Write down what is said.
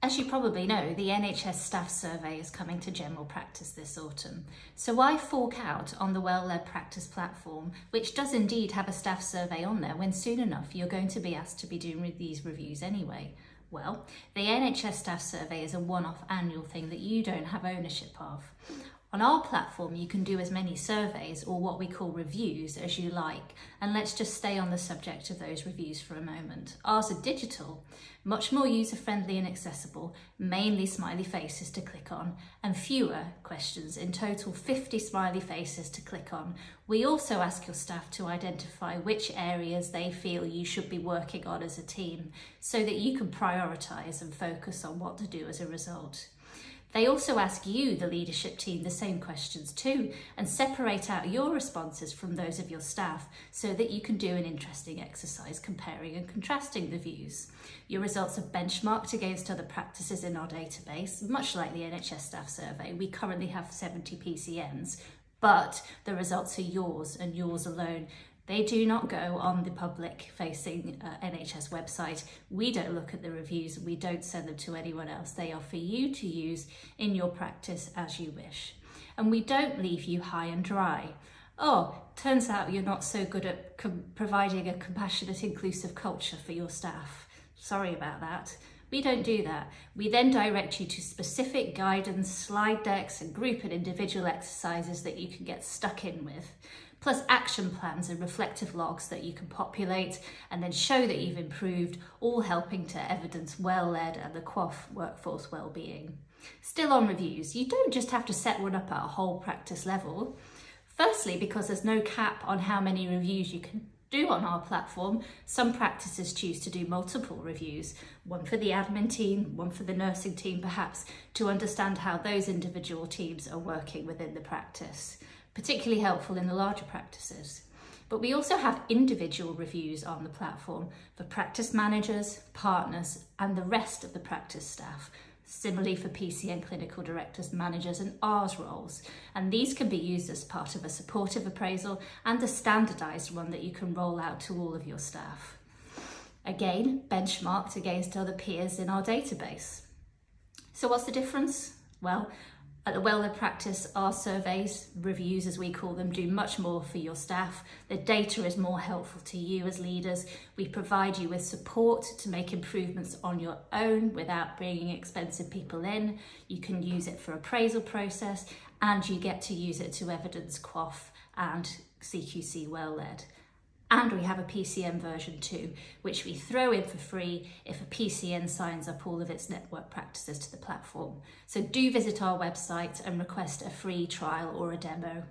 As you probably know, the NHS Staff Survey is coming to general practice this autumn. So why fork out on the Well-Led Practice platform, which does indeed have a staff survey on there, when soon enough you're going to be asked to be doing these reviews anyway? Well, the NHS Staff Survey is a one-off annual thing that you don't have ownership of. On our platform, you can do as many surveys, or what we call reviews, as you like. And let's just stay on the subject of those reviews for a moment. Ours are digital, much more user-friendly and accessible, mainly smiley faces to click on, and fewer questions, in total 50 smiley faces to click on. We also ask your staff to identify which areas they feel you should be working on as a team, so that you can prioritise and focus on what to do as a result. They also ask you, the leadership team, the same questions too, and separate out your responses from those of your staff so that you can do an interesting exercise comparing and contrasting the views. Your results are benchmarked against other practices in our database, much like the NHS Staff Survey. We currently have 70 PCNs, but the results are yours and yours alone. They do not go on the public-facing NHS website. We don't look at the reviews. We don't send them to anyone else. They are for you to use in your practice as you wish. And we don't leave you high and dry. Oh, turns out you're not so good at providing a compassionate, inclusive culture for your staff. Sorry about that. We don't do that. We then direct you to specific guidance, slide decks, and group and individual exercises that you can get stuck in with, plus action plans and reflective logs that you can populate and then show that you've improved, all helping to evidence well-led and the QOF workforce well-being. Still on reviews, you don't just have to set one up at a whole practice level. Firstly, because there's no cap on how many reviews you can do on our platform, some practices choose to do multiple reviews, one for the admin team, one for the nursing team perhaps, to understand how those individual teams are working within the practice. Particularly helpful in the larger practices. But we also have individual reviews on the platform for practice managers, partners, and the rest of the practice staff. Similarly for PCN clinical directors, managers, and Rs roles. And these can be used as part of a supportive appraisal and a standardised one that you can roll out to all of your staff. Again, benchmarked against other peers in our database. So what's the difference? Well, at the Well-Led Practice, our surveys, reviews as we call them, do much more for your staff. The data is more helpful to you as leaders. We provide you with support to make improvements on your own without bringing expensive people in. You can use it for appraisal process, and you get to use it to evidence QOF and CQC well-led. And we have a PCN version too, which we throw in for free if a PCN signs up all of its network practices to the platform. So do visit our website and request a free trial or a demo.